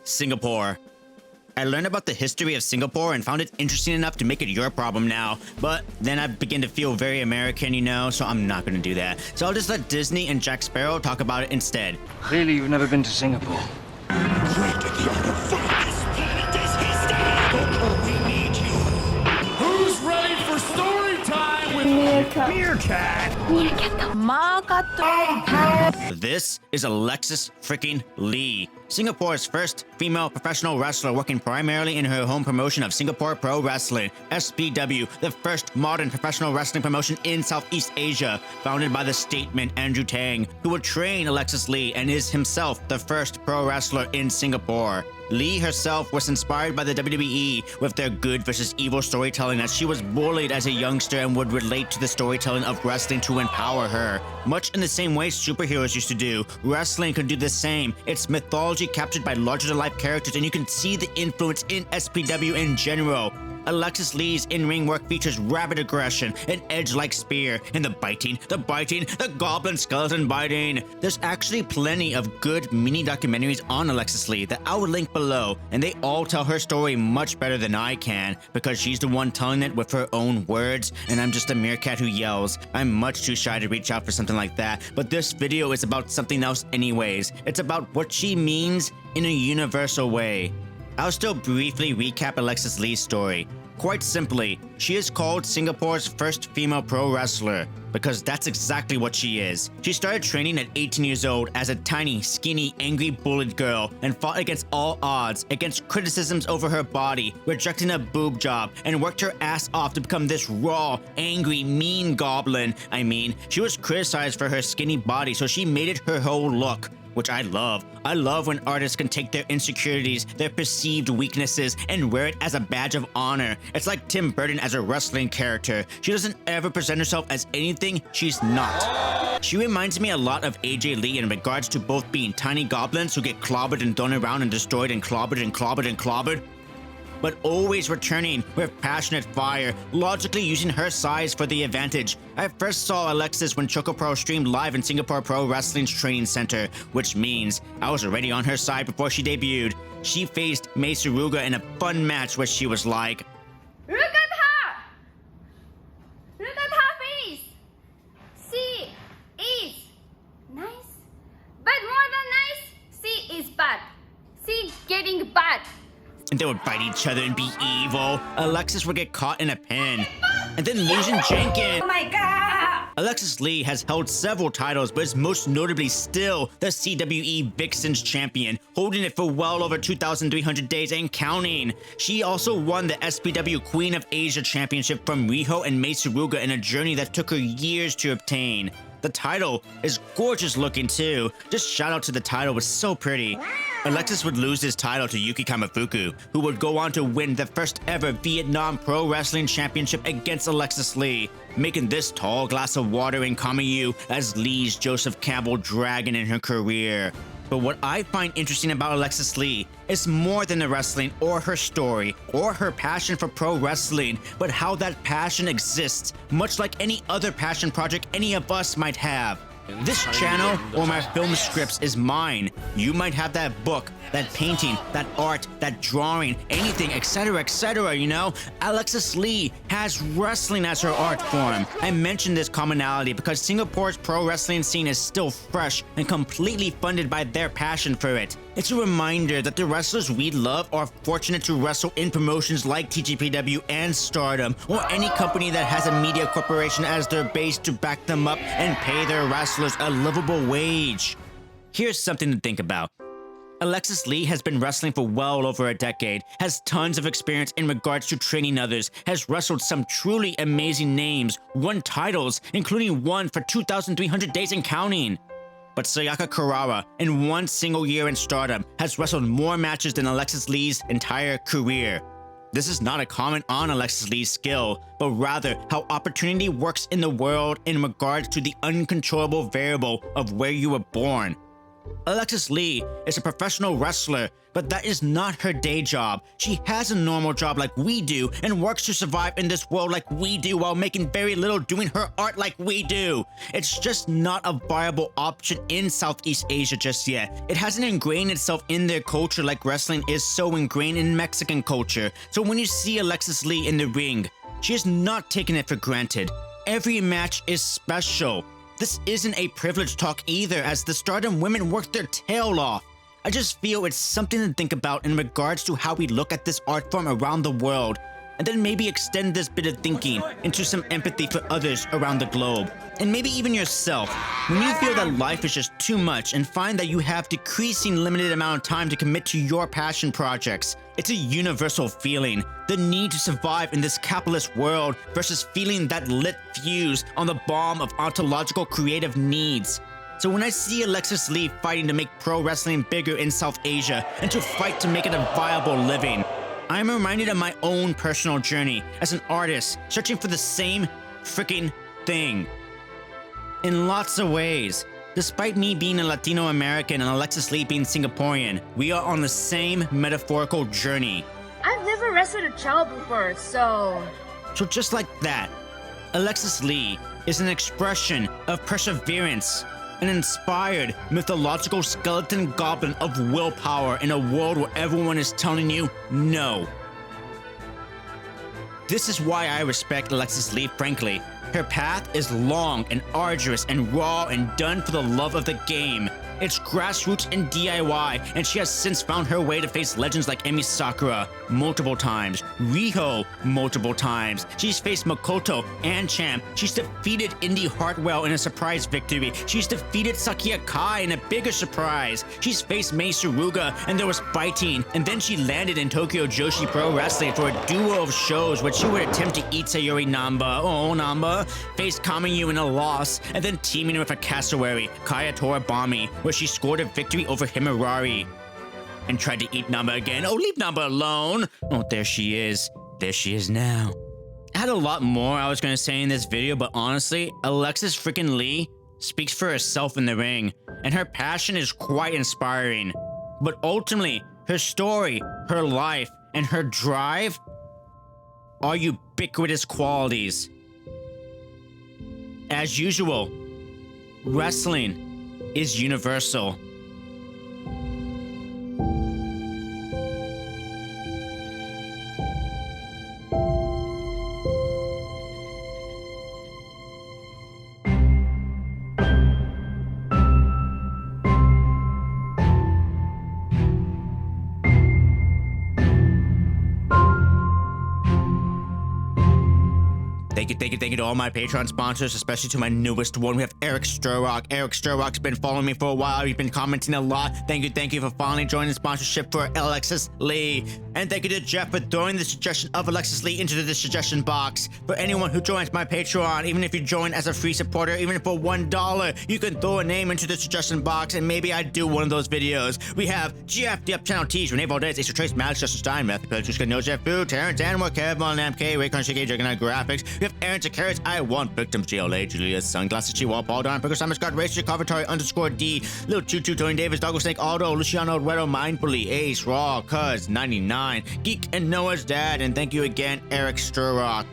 Singapore. I learned about the history of Singapore and found it interesting enough to make it your problem now. But then I begin to feel very American, so I'm not going to do that. So I'll just let Disney and Jack Sparrow talk about it instead. Clearly you've never been to Singapore. Who's ready for story time with Meerkat? This is Alexis Friggin Lee, Singapore's first female professional wrestler working primarily in her home promotion of Singapore Pro Wrestling, SPW, the first modern professional wrestling promotion in Southeast Asia, founded by the statesman Andrew Tang, who would train Alexis Lee and is himself the first pro wrestler in Singapore. Lee herself was inspired by the WWE with their good versus evil storytelling, as she was bullied as a youngster and would relate to the storytelling of wrestling to empower her. Much in the same way superheroes used to do, wrestling can do the same. It's mythology captured by larger-than-life characters, and you can see the influence in SPW in general. Alexis Lee's in-ring work features rabid aggression, an edge-like spear, and the biting, the goblin skeleton biting. There's actually plenty of good mini-documentaries on Alexis Lee that I will link below, and they all tell her story much better than I can, because she's the one telling it with her own words, and I'm just a meerkat who yells. I'm much too shy to reach out for something like that, but this video is about something else anyways. It's about what she means in a universal way. I'll still briefly recap Alexis Lee's story. Quite simply, she is called Singapore's first female pro wrestler, because that's exactly what she is. She started training at 18 years old as a tiny, skinny, angry, bullied girl, and fought against all odds, against criticisms over her body, rejecting a boob job, and worked her ass off to become this raw, angry, mean goblin. I mean, she was criticized for her skinny body, so she made it her whole look, which I love. I love when artists can take their insecurities, their perceived weaknesses, and wear it as a badge of honor. It's like Tim Burton as a wrestling character. She doesn't ever present herself as anything she's not. She reminds me a lot of AJ Lee in regards to both being tiny goblins who get clobbered and thrown around and destroyed and clobbered and clobbered and clobbered, but always returning with passionate fire, logically using her size for the advantage. I first saw Alexis when Choco Pro streamed live in Singapore Pro Wrestling's training center, which means I was already on her side before she debuted. She faced Mei Suruga in a fun match where she was like, Look at her! Look at her face! She is nice, but more than nice, she is bad. She getting bad. and they would bite each other and be evil. Alexis would get caught in a pin, and then losing Jenkins. Oh my god! Alexis Lee has held several titles, but is most notably still the CWE Vixens champion, holding it for well over 2,300 days and counting. She also won the SPW Queen of Asia Championship from Riho and Mei Suruga in a journey that took her years to obtain. The title is gorgeous looking too. Just shout out to the title, was so pretty. Alexis would lose his title to Yuki Kamifuku, who would go on to win the first ever Vietnam Pro Wrestling Championship against Alexis Lee, making this tall glass of water in Kamiyu as Lee's Joseph Campbell dragon in her career. But what I find interesting about Alexis Lee is more than the wrestling or her story or her passion for pro wrestling, but how that passion exists, much like any other passion project any of us might have. This channel or my film scripts is mine. You might have that book, that painting, that art, that drawing, anything, etc., you know? Alexis Lee has wrestling as her art form. I mention this commonality because Singapore's pro wrestling scene is still fresh and completely funded by their passion for it. It's a reminder that the wrestlers we love are fortunate to wrestle in promotions like TGPW and Stardom, or any company that has a media corporation as their base to back them up and pay their wrestlers a livable wage. Here's something to think about. Alexis Lee has been wrestling for well over a decade, has tons of experience in regards to training others, has wrestled some truly amazing names, won titles, including one for 2,300 days and counting. But Sayaka Kurara, in one single year in Stardom, has wrestled more matches than Alexis Lee's entire career. This is not a comment on Alexis Lee's skill, but rather how opportunity works in the world in regards to the uncontrollable variable of where you were born. Alexis Lee is a professional wrestler, but that is not her day job. She has a normal job like we do and works to survive in this world like we do while making very little doing her art like we do. It's just not a viable option in Southeast Asia just yet. It hasn't ingrained itself in their culture like wrestling is so ingrained in Mexican culture. So when you see Alexis Lee in the ring, she is not taking it for granted. Every match is special. This isn't a privilege talk either, as the Stardom women work their tail off. I just feel it's something to think about in regards to how we look at this art form around the world, and then maybe extend this bit of thinking into some empathy for others around the globe. And maybe even yourself, when you feel that life is just too much and find that you have decreasing limited amount of time to commit to your passion projects. It's a universal feeling, the need to survive in this capitalist world versus feeling that lit fuse on the bomb of ontological creative needs. So when I see Alexis Lee fighting to make pro wrestling bigger in South Asia and to fight to make it a viable living, I am reminded of my own personal journey as an artist searching for the same freaking thing. In lots of ways, despite me being a Latino American and Alexis Lee being Singaporean, we are on the same metaphorical journey. I've never wrestled a child before, so just like that, Alexis Lee is an expression of perseverance, an inspired mythological skeleton goblin of willpower in a world where everyone is telling you no. This is why I respect Alexis Lee, frankly. Her path is long and arduous and raw and done for the love of the game. It's grassroots and DIY, and she has since found her way to face legends like Emi Sakura multiple times, Riho multiple times. She's faced Makoto and Champ. She's defeated Indy Hartwell in a surprise victory. She's defeated Sakia Kai in a bigger surprise. She's faced Mei Suruga, and there was fighting, and then she landed in Tokyo Joshi Pro Wrestling for a duo of shows where she would attempt to eat Sayori Namba, faced Kamiyu in a loss, and then teaming with a cassowary, Kaya Torabami, where she scored a victory over Himurari and tried to eat Namba again. Oh, leave Namba alone. Oh, there she is. There she is now. I had a lot more I was going to say in this video, but honestly, Alexis freaking Lee speaks for herself in the ring, and her passion is quite inspiring. But ultimately, her story, her life, and her drive are ubiquitous qualities. As usual, wrestling is universal. Thank you to all my Patreon sponsors, especially to my newest one. We have Eric Sturrock. Eric Sturrock's been following me for a while. He's been commenting a lot. Thank you for finally joining the sponsorship for Alexis Lee. And thank you to Jeff for throwing the suggestion of Alexis Lee into the suggestion box. For anyone who joins my Patreon, even if you join as a free supporter, even for $1, you can throw a name into the suggestion box, and maybe I do one of those videos. We have GF, the Up Channel Tees, Renee Valdez, Acer Trace, Max, Justin Stein, Matthew Petrusca, No Jeff Boo, Terrence Anwar, Kevin MK, Ray Conchigay, Juggernaut Graphics. We have Aaron Carrots, I Want Victims, GLA, Julius, Sunglasses, Chihuahua, Paul Don, Pickle, Simon Scott, Racer, Covertory, _D, Lil Choo Choo, Tony Davis, Doggo Snake, Aldo, Luciano, Ruedo, Mindfully, Ace, Raw, Cuz, 99, Geek, and Noah's Dad, and thank you again, Eric Sturrock.